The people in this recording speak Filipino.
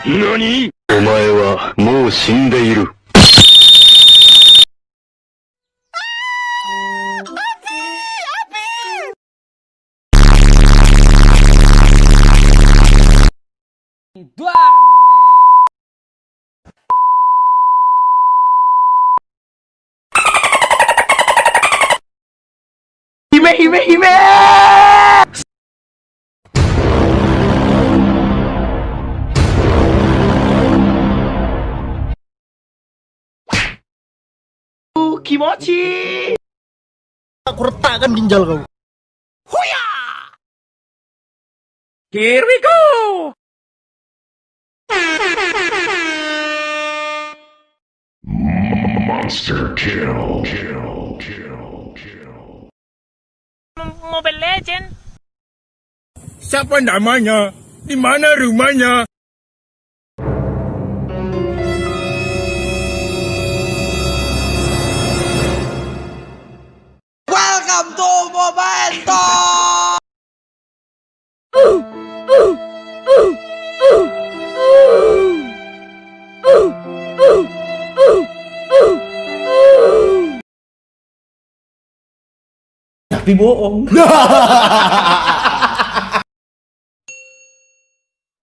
NANI?お前はもう死んでいる。Hime! Kimochi! Aku retakkan ginjal kau. Huya! Here we go! Monster kill. Mobile Legend. Siapa namanya? Di mana rumahnya? Welcome to Momento! Tapi bohong.